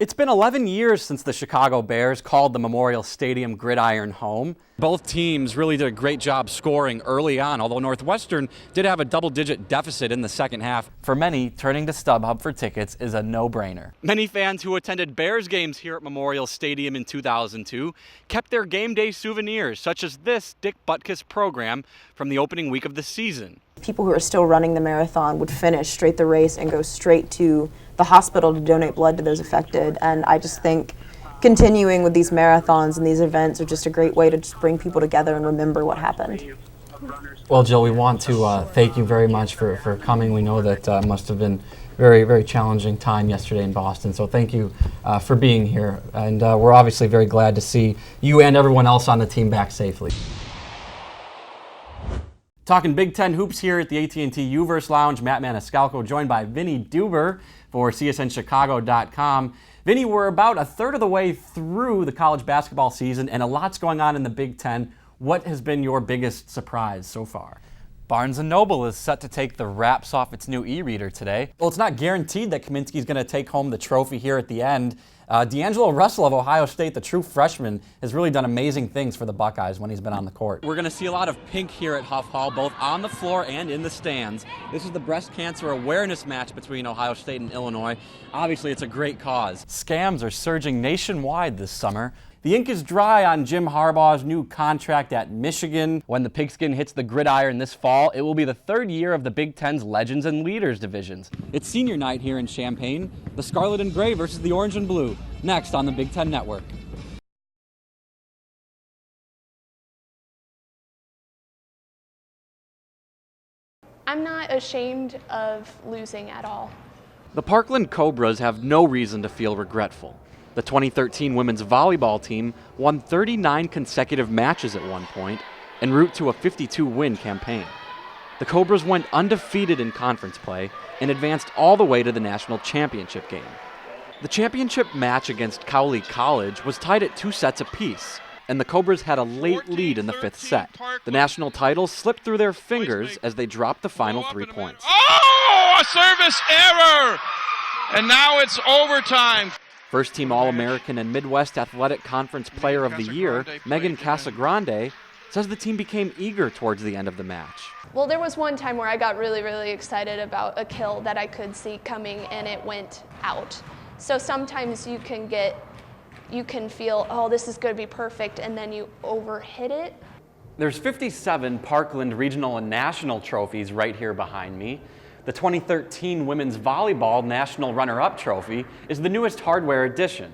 It's been 11 years since the Chicago Bears called the Memorial Stadium Gridiron home. Both teams really did a great job scoring early on, although Northwestern did have a double-digit deficit in the second half. For many, turning to StubHub for tickets is a no-brainer. Many fans who attended Bears games here at Memorial Stadium in 2002 kept their game day souvenirs, such as this Dick Butkus program from the opening week of the season. People who are still running the marathon would finish straight the race and go straight to the hospital to donate blood to those affected. And I just think continuing with these marathons and these events are just a great way to just bring people together and remember what happened. Well, Jill, we want to thank you very much for coming. We know that must have been very, very challenging time yesterday in Boston. So thank you for being here. And we're obviously very glad to see you and everyone else on the team back safely. Talking Big Ten hoops here at the AT&T U-verse Lounge. Matt Maniscalco joined by Vinny Duber for CSNChicago.com. Vinny, we're about a third of the way through the college basketball season, and a lot's going on in the Big Ten. What has been your biggest surprise so far? Barnes & Noble is set to take the wraps off its new e-reader today. Well, it's not guaranteed that Kaminsky's going to take home the trophy here at the end. D'Angelo Russell of Ohio State, the true freshman, has really done amazing things for the Buckeyes when he's been on the court. We're going to see a lot of pink here at Huff Hall, both on the floor and in the stands. This is the breast cancer awareness match between Ohio State and Illinois. Obviously, it's a great cause. Scams are surging nationwide this summer. The ink is dry on Jim Harbaugh's new contract at Michigan. When the pigskin hits the gridiron this fall, it will be the third year of the Big Ten's Legends and Leaders divisions. It's senior night here in Champaign. The Scarlet and Gray versus the Orange and Blue. Next on the Big Ten Network. I'm not ashamed of losing at all. The Parkland Cobras have no reason to feel regretful. The 2013 women's volleyball team won 39 consecutive matches at one point en route to a 52-win campaign. The Cobras went undefeated in conference play and advanced all the way to the national championship game. The championship match against Cowley College was tied at 2 sets apiece, and the Cobras had a late lead in the 5th set. The national title slipped through their fingers as they dropped the final 3 points. Oh, a service error! And now it's overtime. First-team All-American and Midwest Athletic Conference Player of the Year, Megan Casagrande, says the team became eager towards the end of the match. Well, there was one time where I got really, really excited about a kill that I could see coming and it went out. So sometimes you can feel, oh, this is going to be perfect, and then you overhit it. There's 57 Parkland regional and national trophies right here behind me. The 2013 Women's Volleyball National Runner-Up Trophy is the newest hardware addition.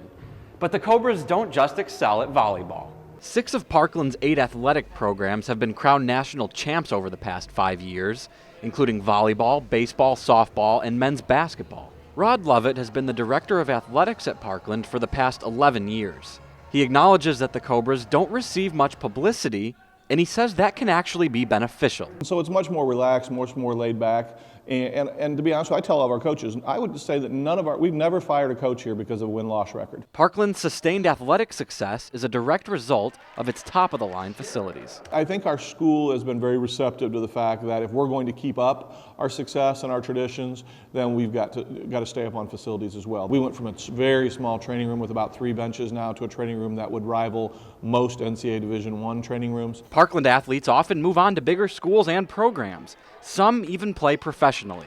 But the Cobras don't just excel at volleyball. 6 of Parkland's 8 athletic programs have been crowned national champs over the past 5 years, including volleyball, baseball, softball, and men's basketball. Rod Lovett has been the director of athletics at Parkland for the past 11 years. He acknowledges that the Cobras don't receive much publicity, and he says that can actually be beneficial. So it's much more relaxed, much more laid back. And to be honest, I tell all of our coaches, I would say that we've never fired a coach here because of a win-loss record. Parkland's sustained athletic success is a direct result of its top-of-the-line facilities. I think our school has been very receptive to the fact that if we're going to keep up our success and our traditions, then we've got to stay up on facilities as well. We went from a very small training room with about 3 benches now to a training room that would rival most NCAA Division I training rooms. Parkland athletes often move on to bigger schools and programs. Some even play professionally.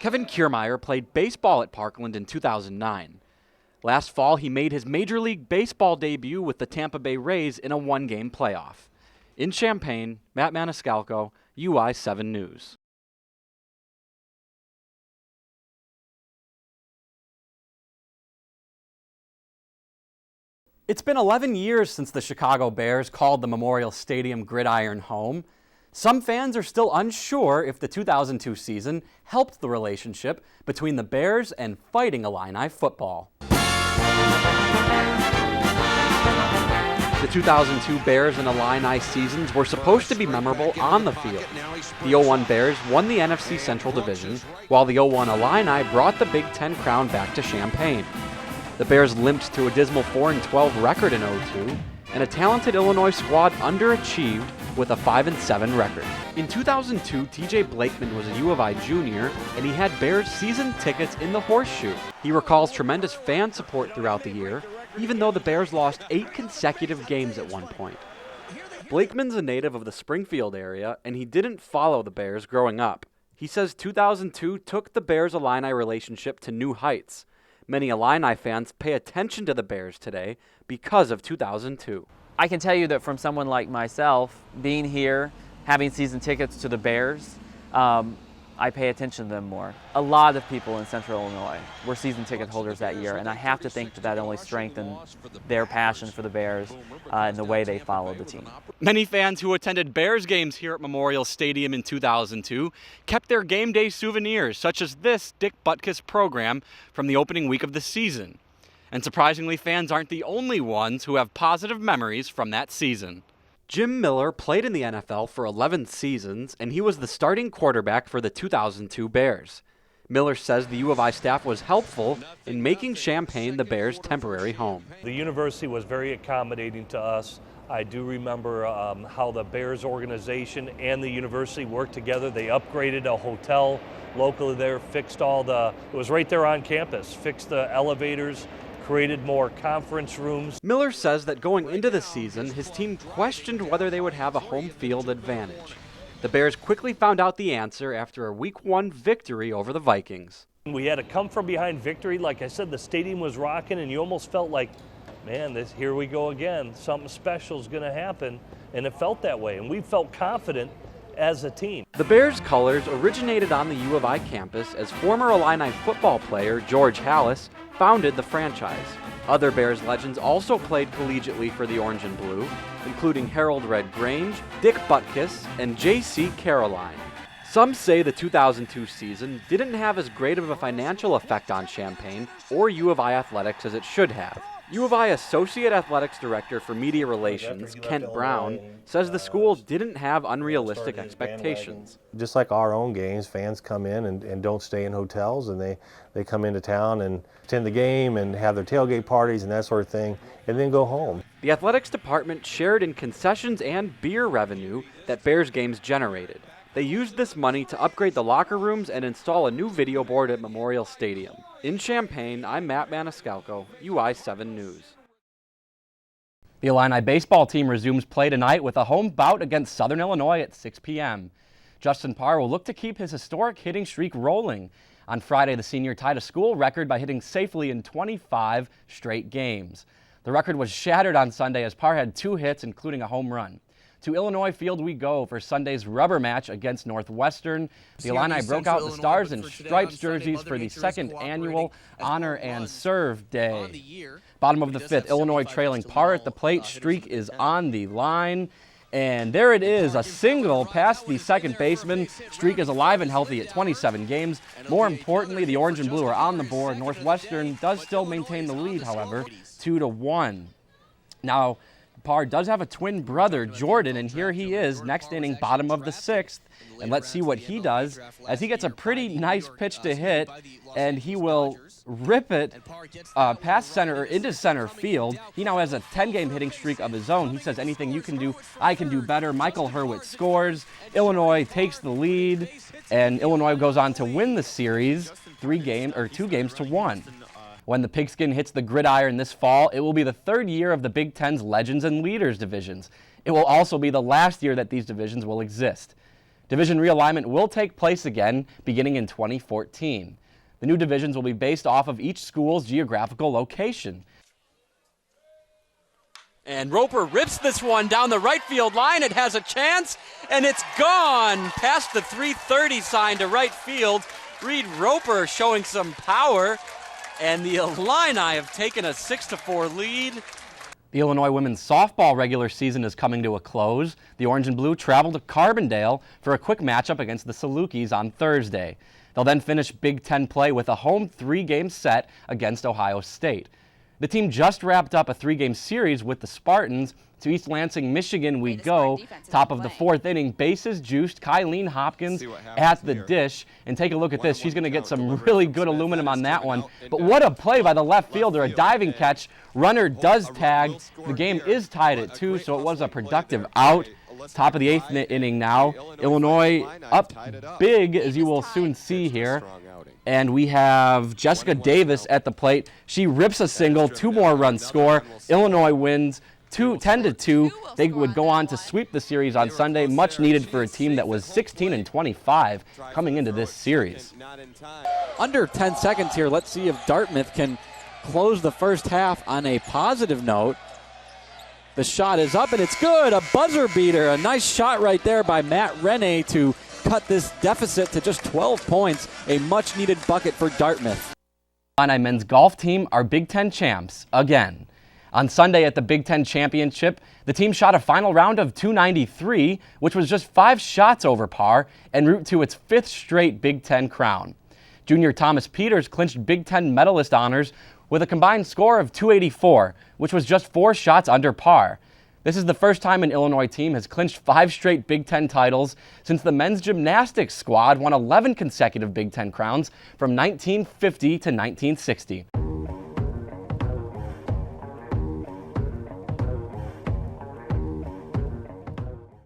Kevin Kiermaier played baseball at Parkland in 2009. Last fall, he made his Major League Baseball debut with the Tampa Bay Rays in a 1-game playoff. In Champaign, Matt Maniscalco, UI7 News. It's been 11 years since the Chicago Bears called the Memorial Stadium Gridiron home. Some fans are still unsure if the 2002 season helped the relationship between the Bears and Fighting Illini football. The 2002 Bears and Illini seasons were supposed to be memorable on the field. The 01 Bears won the NFC Central Division, while the 01 Illini brought the Big Ten crown back to Champaign. The Bears limped to a dismal 4-12 record in 02, and a talented Illinois squad underachieved with a 5-7 record. In 2002, TJ Blakeman was a U of I junior, and he had Bears season tickets in the Horseshoe. He recalls tremendous fan support throughout the year, even though the Bears lost 8 consecutive games at one point. Blakeman's a native of the Springfield area, and he didn't follow the Bears growing up. He says 2002 took the Bears-Illini relationship to new heights. Many Illini fans pay attention to the Bears today because of 2002. I can tell you that from someone like myself, being here, having season tickets to the Bears, I pay attention to them more. A lot of people in Central Illinois were season ticket holders that year, and I have to think that only strengthened their passion for the Bears and the way they followed the team. Many fans who attended Bears games here at Memorial Stadium in 2002 kept their game day souvenirs, such as this Dick Butkus program from the opening week of the season. And surprisingly, fans aren't the only ones who have positive memories from that season. Jim Miller played in the NFL for 11 seasons, and he was the starting quarterback for the 2002 Bears. Miller says the U of I staff was helpful in making Champaign the Bears' temporary home. The university was very accommodating to us. I do remember how the Bears organization and the university worked together. They upgraded a hotel locally there, fixed it was right there on campus, fixed the elevators, created more conference rooms. Miller says that going into the season, his team questioned whether they would have a home field advantage. The Bears quickly found out the answer after a Week 1 victory over the Vikings. We had a come-from-behind victory. Like I said, the stadium was rocking, and you almost felt like, man, here we go again. Something special is going to happen, and it felt that way, and we felt confident as a team. The Bears' colors originated on the U of I campus as former Illini football player George Halas founded the franchise. Other Bears legends also played collegiately for the Orange and Blue, including Harold Red Grange, Dick Butkus, and J.C. Caroline. Some say the 2002 season didn't have as great of a financial effect on Champaign or U of I athletics as it should have. U of I Associate Athletics Director for Media Relations, Kent Brown, says the school didn't have unrealistic expectations. Just like our own games, fans come in and don't stay in hotels, and they come into town and attend the game and have their tailgate parties and that sort of thing, and then go home. The athletics department shared in concessions and beer revenue that Bears games generated. They used this money to upgrade the locker rooms and install a new video board at Memorial Stadium. In Champaign, I'm Matt Maniscalco, UI7 News. The Illini baseball team resumes play tonight with a home bout against Southern Illinois at 6 p.m. Justin Parr will look to keep his historic hitting streak rolling. On Friday, the senior tied a school record by hitting safely in 25 straight games. The record was shattered on Sunday as Parr had 2 hits, including a home run. To Illinois Field we go for Sunday's rubber match against Northwestern. The Illini broke out the Stars and Stripes jerseys for the second annual Honor and Serve Day. Bottom of the 5th, Illinois trailing Parr at the plate. Streak is on the line. And there it is, a single past the second baseman. Streak is alive and healthy at 27 games. More importantly, the Orange and Blue are on the board. Northwestern does still maintain the lead, however, 2-1. Now, Parr does have a twin brother, Jordan, and here he is, next inning, bottom of the 6th. And let's see what he does as he gets a pretty nice pitch to hit, and he will rip it past center or into center field. He now has a 10-game hitting streak of his own. He says, anything you can do, I can do better. Michael Hurwitz scores. Illinois takes the lead, and Illinois goes on to win the series 2 games to 1. When the pigskin hits the gridiron this fall, it will be the 3rd year of the Big Ten's Legends and Leaders divisions. It will also be the last year that these divisions will exist. Division realignment will take place again beginning in 2014. The new divisions will be based off of each school's geographical location. And Roper rips this one down the right field line. It has a chance, and it's gone past the 330 sign to right field. Reed Roper showing some power. And the Illini have taken a 6-4 lead. The Illinois women's softball regular season is coming to a close. The Orange and Blue travel to Carbondale for a quick matchup against the Salukis on Thursday. They'll then finish Big Ten play with a home 3-game set against Ohio State. The team just wrapped up a 3-game series with the Spartans. To East Lansing, Michigan we go. Top of the 4th inning, bases juiced, Kylene Hopkins at the dish. And take a look at this. She's going to get some really good aluminum on that one. But what a play by the left fielder, a diving catch. Runner does tag. The game is tied at 2, so it was a productive out. Top of the 8th inning now. Illinois up big, as you will soon see here. And we have Jessica Davis at the plate. She rips a single, 2 more runs score. Illinois wins 10-2. They would go on to sweep the series on Sunday, much needed for a team that was 16-25 coming into this series. Under 10 seconds here. Let's see if Dartmouth can close the first half on a positive note. The shot is up and it's good. A buzzer beater. A nice shot right there by Matt Rene to cut this deficit to just 12 points. A much needed bucket for Dartmouth. Illini men's golf team are Big Ten champs again. On Sunday at the Big Ten Championship, the team shot a final round of .293, which was just 5 shots over par, en route to its 5th straight Big Ten crown. Junior Thomas Peters clinched Big Ten medalist honors with a combined score of .284, which was just 4 shots under par. This is the first time an Illinois team has clinched 5 straight Big Ten titles since the men's gymnastics squad won 11 consecutive Big Ten crowns from 1950 to 1960.